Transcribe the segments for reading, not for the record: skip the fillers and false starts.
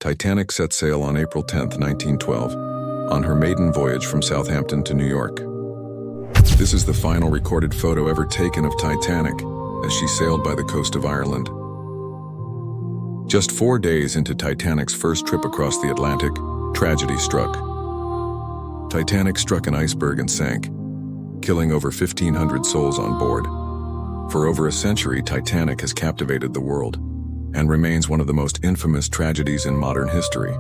Titanic set sail on April 10, 1912, on her maiden voyage from Southampton to New York. This is the final recorded photo ever taken of Titanic as she sailed by the coast of Ireland. Just 4 days into Titanic's first trip across the Atlantic, tragedy struck. Titanic struck an iceberg and sank, killing over 1,500 souls on board. For over a century, Titanic has captivated the world and remains one of the most infamous tragedies in modern history.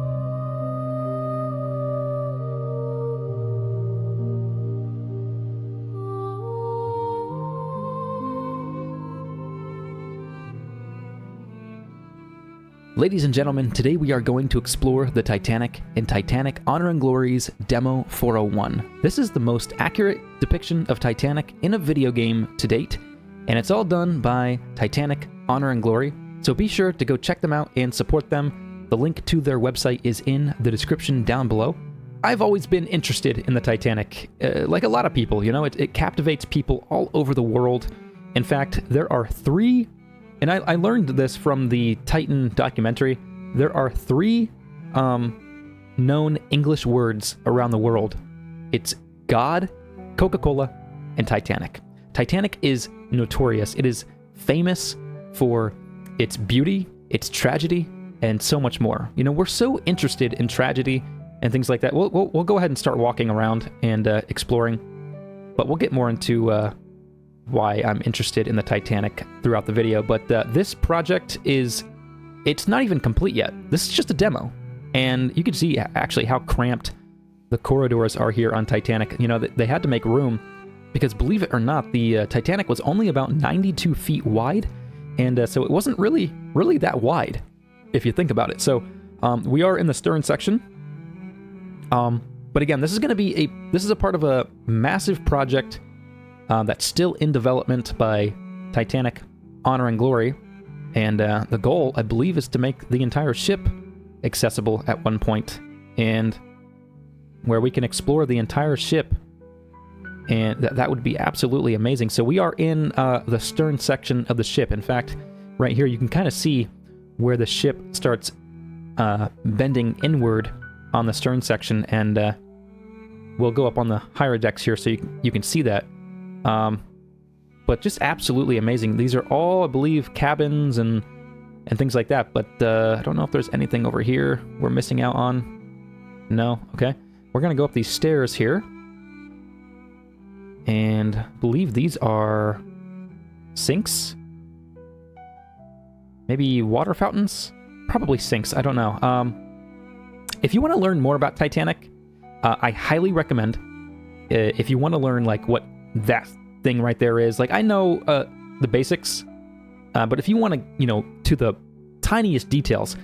Ladies and gentlemen, today we are going to explore the Titanic in Titanic Honor and Glory's Demo 401. This is the most accurate depiction of Titanic in a video game to date, and it's all done by Titanic Honor and Glory, so be sure to go check them out and support them. The link to their website is in the description down below. I've always been interested in the Titanic, like a lot of people, you know, it captivates people all over the world. In fact, there are three, and I learned this from the Titan documentary, there are three known English words around the world. It's God, Coca-Cola, and Titanic. Titanic is notorious. It is famous for its beauty, its tragedy, and so much more. You know, we're so interested in tragedy and things like that. We'll go ahead and start walking around and exploring, but we'll get more into why I'm interested in the Titanic throughout the video. But this project it's not even complete yet. This is just a demo, and you can see actually how cramped the corridors are here on Titanic. You know, they had to make room because, believe it or not, the Titanic was only about 92 feet wide, and so it wasn't really that wide, if you think about it. So we are in the stern section. But again, this is a part of a massive project that's still in development by Titanic Honor and Glory, and the goal, I believe, is to make the entire ship accessible at one point, and where we can explore the entire ship, and that would be absolutely amazing. So we are in the stern section of the ship. In fact, right here you can kind of see where the ship starts bending inward on the stern section, and we'll go up on the higher decks here so you can see that. But just absolutely amazing. These are all, I believe, cabins and things like that, but I don't know if there's anything over here we're missing out on. No? Okay. We're gonna go up these stairs here, and I believe these are sinks? Maybe water fountains? Probably sinks, I don't know. If you want to learn more about Titanic, I highly recommend, if you want to learn like what that thing right there is, like I know the basics, but if you want to, you know, to the tiniest details,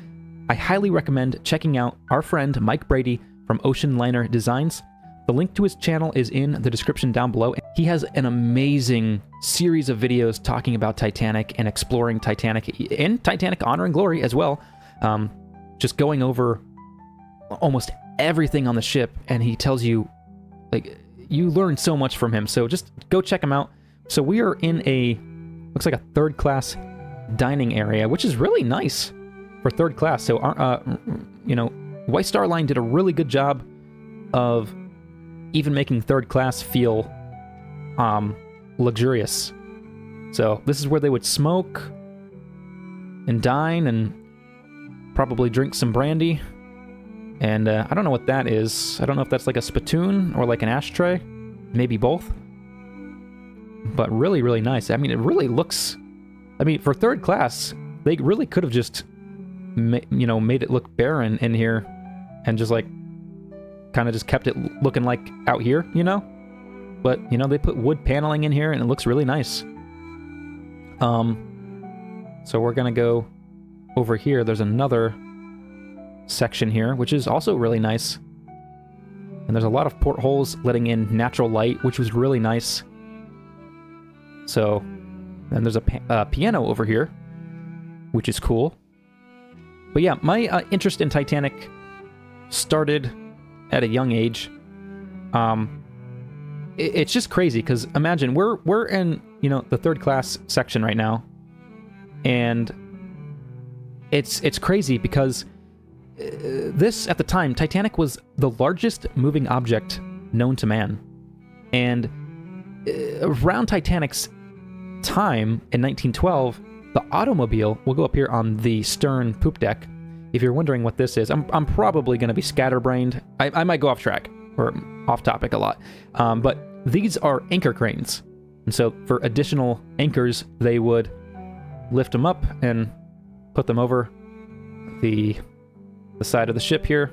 I highly recommend checking out our friend Mike Brady from Ocean Liner Designs. The link to his channel is in the description down below. He has an amazing series of videos talking about Titanic and exploring Titanic and Titanic Honor and Glory as well. Just going over almost everything on the ship, and he tells you, like, you learn so much from him. So just go check him out. So we are in looks like a third class dining area, which is really nice for third class. So you know, White Star Line did a really good job of even making third class feel luxurious. So this is where they would smoke and dine and probably drink some brandy. And I don't know what that is. I don't know if that's like a spittoon or like an ashtray. Maybe both. But really, really nice. I mean, it really looks... I mean, for third class, they really could have just, you know, made it look barren in here and just like kind of just kept it looking like out here, you know? But, you know, they put wood paneling in here and it looks really nice. So we're gonna go over here. There's another section here, which is also really nice. And there's a lot of portholes letting in natural light, which was really nice. So, and there's a piano over here, which is cool. But yeah, my interest in Titanic started at a young age. It's just crazy because imagine we're in, you know, the third class section right now, and it's crazy because this, at the time, Titanic was the largest moving object known to man. And around Titanic's time in 1912, the automobile will go up here on the stern poop deck. If you're wondering what this is, I'm probably going to be scatterbrained. I might go off track or off topic a lot. But these are anchor cranes. And so for additional anchors, they would lift them up and put them over the side of the ship here.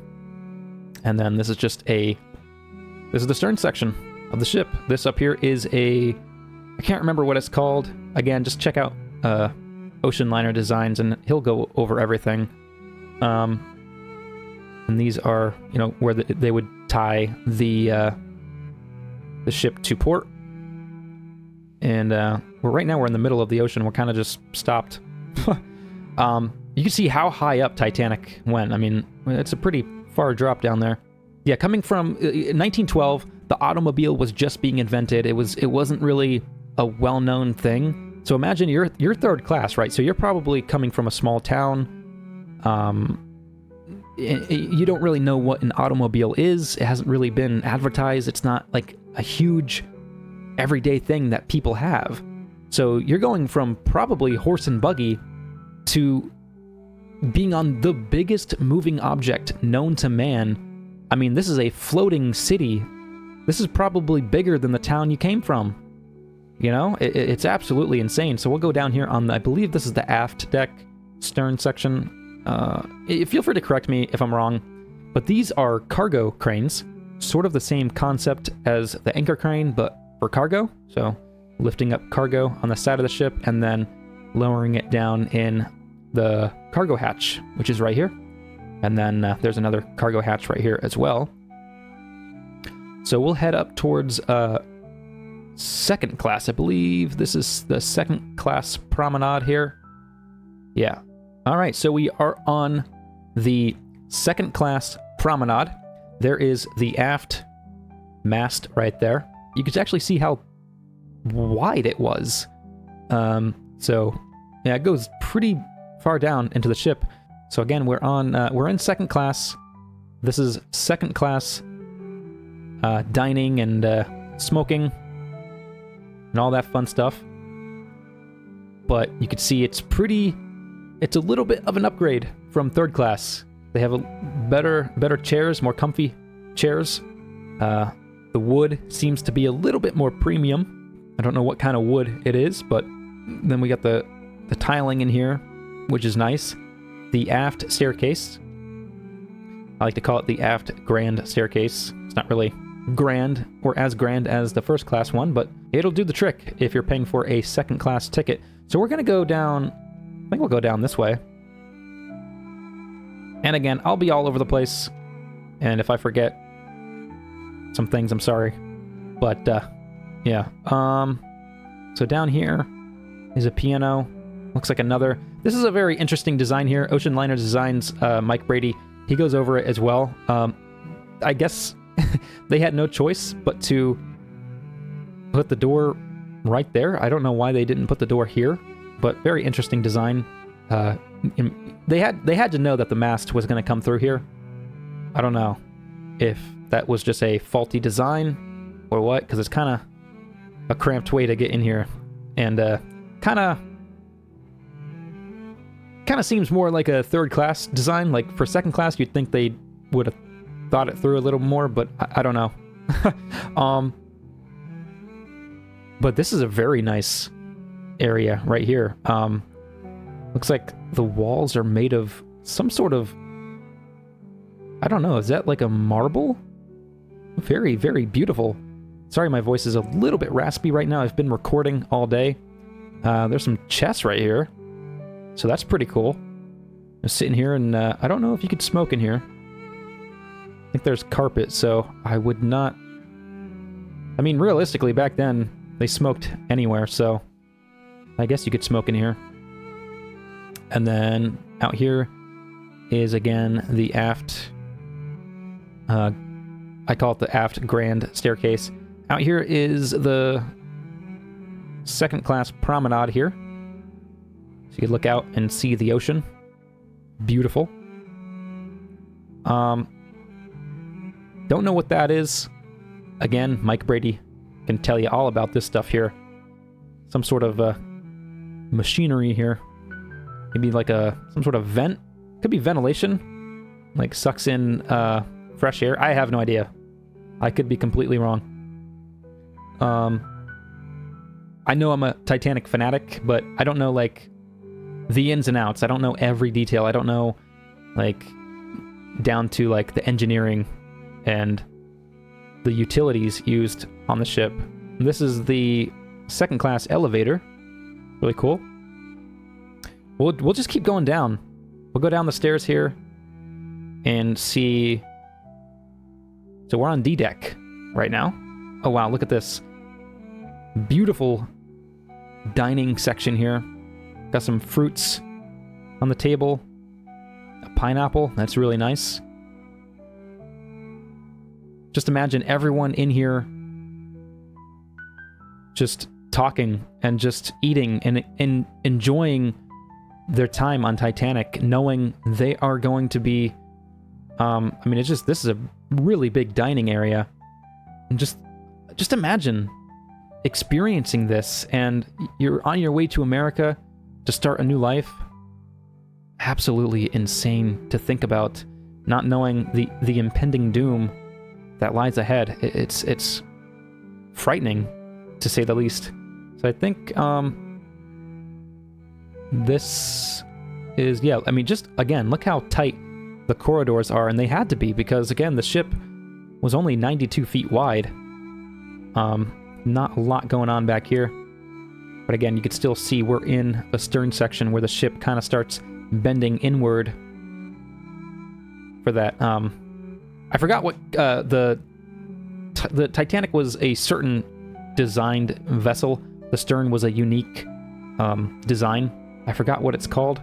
And then this is this is the stern section of the ship. This up here is I can't remember what it's called. Again, just check out Ocean Liner Designs and he'll go over everything. And these are, where they would tie the ship to port. And right now we're in the middle of the ocean. We're kind of just stopped. You can see how high up Titanic went. I mean, it's a pretty far drop down there. Yeah, coming from 1912, the automobile was just being invented. It wasn't really a well-known thing. So imagine you're third class, right? So you're probably coming from a small town. You don't really know what an automobile is. It hasn't really been advertised. It's not like a huge everyday thing that people have. So you're going from probably horse and buggy to being on the biggest moving object known to man. I mean, this is a floating city. This is probably bigger than the town you came from. It's absolutely insane. So we'll go down here on I believe this is the aft deck, stern section. Feel free to correct me if I'm wrong, but these are cargo cranes, sort of the same concept as the anchor crane, but for cargo. So lifting up cargo on the side of the ship and then lowering it down in the cargo hatch, which is right here. And then there's another cargo hatch right here as well. So we'll head up towards second class. I believe this is the second class promenade here. Yeah. All right, so we are on the second class promenade. There is the aft mast right there. You can actually see how wide it was. So yeah, it goes pretty far down into the ship. So again, we're in second class. This is second class dining and smoking and all that fun stuff. But you can see it's a little bit of an upgrade from third class. They have a better chairs, more comfy chairs. The wood seems to be a little bit more premium. I don't know what kind of wood it is, but then we got the tiling in here, which is nice. The aft staircase. I like to call it the aft grand staircase. It's not really grand or as grand as the first class one, but it'll do the trick if you're paying for a second class ticket. So we're going to go down, I think we'll go down this way. And again, I'll be all over the place. And if I forget some things, I'm sorry. But yeah. So down here is a piano. Looks like another. This is a very interesting design here. Ocean Liner Designs, Mike Brady, he goes over it as well. I guess they had no choice but to put the door right there. I don't know why they didn't put the door here, but very interesting design. They had to know that the mast was going to come through here. I don't know if that was just a faulty design or what, because it's kind of a cramped way to get in here, and kind of seems more like a third class design. Like for second class, you'd think they would have thought it through a little more, but I don't know. But this is a very nice area right here. Looks like the walls are made of some sort of, I don't know, is that like a marble? Very, very beautiful. Sorry, my voice is a little bit raspy right now. I've been recording all day. There's some chests right here. So that's pretty cool. I'm sitting here and I don't know if you could smoke in here. I think there's carpet, so I would not... I mean, realistically, back then, they smoked anywhere, so I guess you could smoke in here. And then out here is, again, the aft... I call it the aft grand staircase. Out here is the second class promenade here. So you can look out and see the ocean. Beautiful. Don't know what that is. Again, Mike Brady can tell you all about this stuff here. Some sort of machinery here. Maybe like some sort of vent. Could be ventilation. Like sucks in fresh air. I have no idea. I could be completely wrong. I know I'm a Titanic fanatic, but I don't know like the ins and outs. I don't know every detail. I don't know like down to like the engineering and the utilities used on the ship. This is the second class elevator. Really cool. We'll just keep going down. We'll go down the stairs here and see. So we're on D deck right now. Oh wow, look at this. Beautiful dining section here. Got some fruits on the table. A pineapple, that's really nice. Just imagine everyone in here just talking and just eating and enjoying their time on Titanic, knowing they are going to be, I mean, this is a really big dining area. And just imagine experiencing this, and you're on your way to America to start a new life. Absolutely insane to think about, not knowing the impending doom that lies ahead. It's frightening, to say the least. So I think this is, yeah, I mean, just again, look how tight the corridors are, and they had to be because, again, the ship was only 92 feet wide. Not a lot going on back here. But again, you can still see we're in the stern section where the ship kind of starts bending inward for that. I forgot what the Titanic was a certain designed vessel. The stern was a unique design. I forgot what it's called.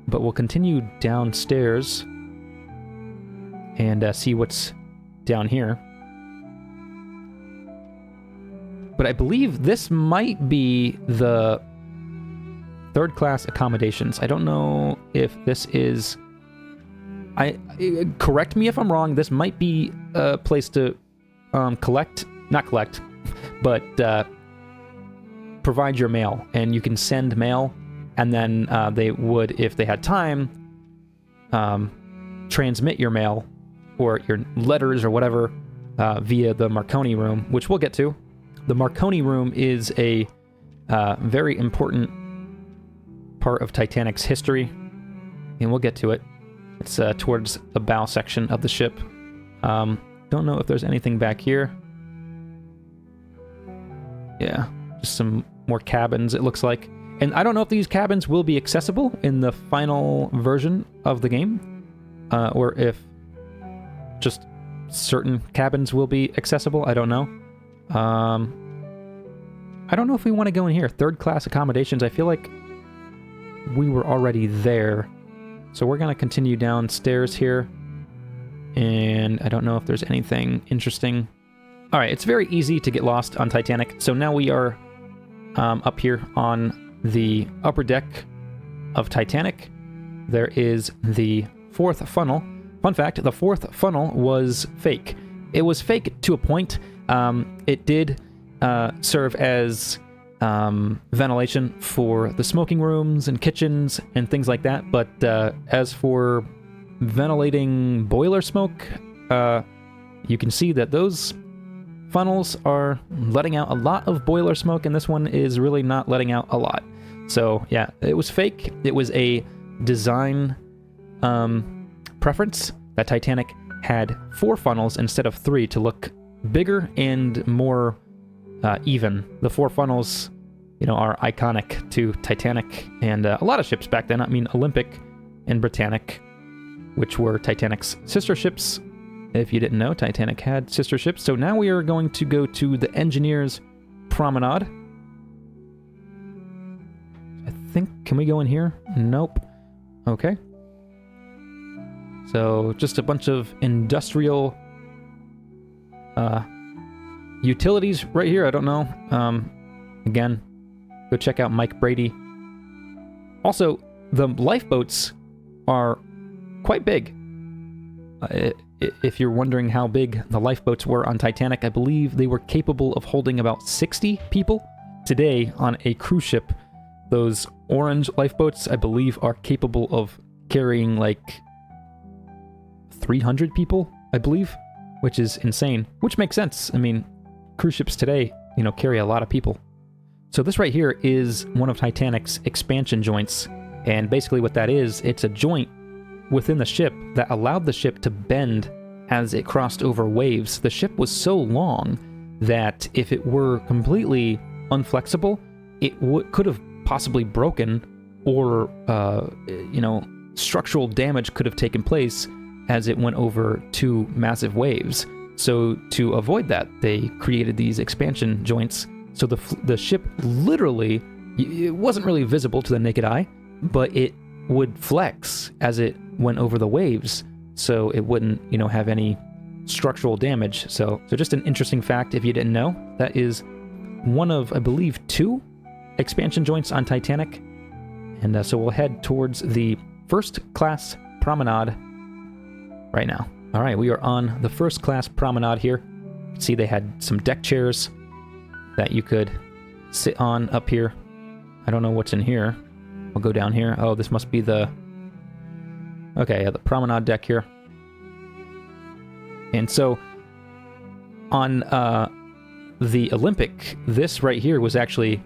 But we'll continue downstairs and see what's down here. But I believe this might be the third class accommodations. I don't know if this is... correct me if I'm wrong. This might be a place to not collect, but provide your mail. And you can send mail, and then they would, if they had time, transmit your mail or your letters or whatever via the Marconi room, which we'll get to. The Marconi room is a very important part of Titanic's history, and we'll get to it. It's towards the bow section of the ship. Don't know if there's anything back here. Yeah, just some more cabins, it looks like. And I don't know if these cabins will be accessible in the final version of the game, or if just certain cabins will be accessible. I don't know. I don't know if we want to go in here. Third class accommodations. I feel like we were already there. So we're going to continue downstairs here. And I don't know if there's anything interesting. All right, it's very easy to get lost on Titanic. So now we are up here on the upper deck of Titanic. There is the fourth funnel. Fun fact, the fourth funnel was fake. It was fake to a point. It did serve as ventilation for the smoking rooms and kitchens and things like that. But as for ventilating boiler smoke, you can see that those funnels are letting out a lot of boiler smoke, and this one is really not letting out a lot. So yeah, it was fake. It was a design preference that Titanic had 4 funnels instead of 3 to look bigger and more even. The 4 funnels, you know, are iconic to Titanic and a lot of ships back then. I mean, Olympic and Britannic, which were Titanic's sister ships. If you didn't know, Titanic had sister ships. So now we are going to go to the Engineers Promenade. I think, can we go in here? Nope. Okay. So just a bunch of industrial utilities right here. I don't know. Again, go check out Mike Brady. Also, the lifeboats are quite big. If you're wondering how big the lifeboats were on Titanic, I believe they were capable of holding about 60 people. Today, on a cruise ship, those orange lifeboats, I believe, are capable of carrying like 300 people, I believe, which is insane, which makes sense. I mean, cruise ships today, carry a lot of people. So this right here is one of Titanic's expansion joints, and basically what that is, it's a joint within the ship that allowed the ship to bend as it crossed over waves. The ship was so long that if it were completely unflexible, it could have possibly broken, or structural damage could have taken place as it went over two massive waves. So to avoid that, they created these expansion joints. So the ship literally, it wasn't really visible to the naked eye, but it would flex as it went over the waves, so it wouldn't, have any structural damage. So just an interesting fact if you didn't know. That is one of, I believe, 2 expansion joints on Titanic. And so we'll head towards the first class promenade right now. All right, we are on the first class promenade here. See, they had some deck chairs that you could sit on up here. I don't know what's in here. We'll go down here. Oh, this must be the... Okay, yeah, the promenade deck here. And so, on the Olympic, this right here was actually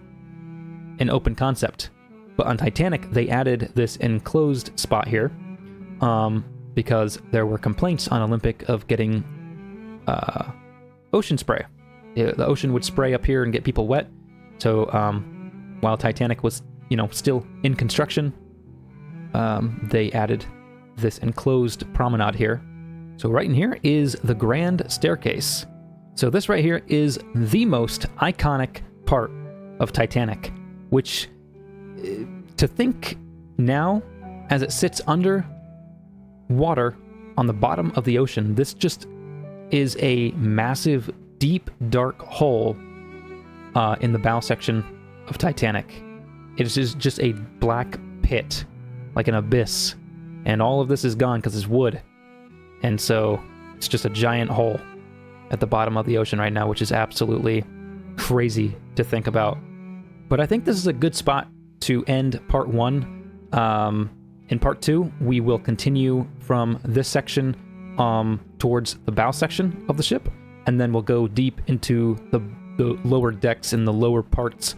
an open concept. But on Titanic, they added this enclosed spot here, because there were complaints on Olympic of getting ocean spray. The ocean would spray up here and get people wet. So while Titanic was, still in construction, they added this enclosed promenade here. So right in here is the grand staircase. So this right here is the most iconic part of Titanic, which, to think now, as it sits under water on the bottom of the ocean, this just is a massive, deep, dark hole in the bow section of Titanic. It is just a black pit, like an abyss, and all of this is gone because it's wood. And so it's just a giant hole at the bottom of the ocean right now, which is absolutely crazy to think about. But I think this is a good spot to end part 1. In part 2, we will continue from this section towards the bow section of the ship, and then we'll go deep into the lower decks and the lower parts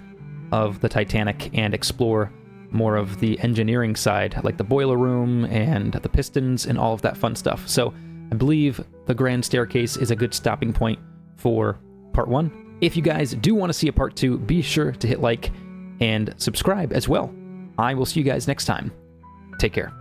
of the Titanic and explore more of the engineering side, like the boiler room and the pistons and all of that fun stuff. So I believe the grand staircase is a good stopping point for part 1. If you guys do want to see a part 2, be sure to hit like and subscribe as well. I will see you guys next time. Take care.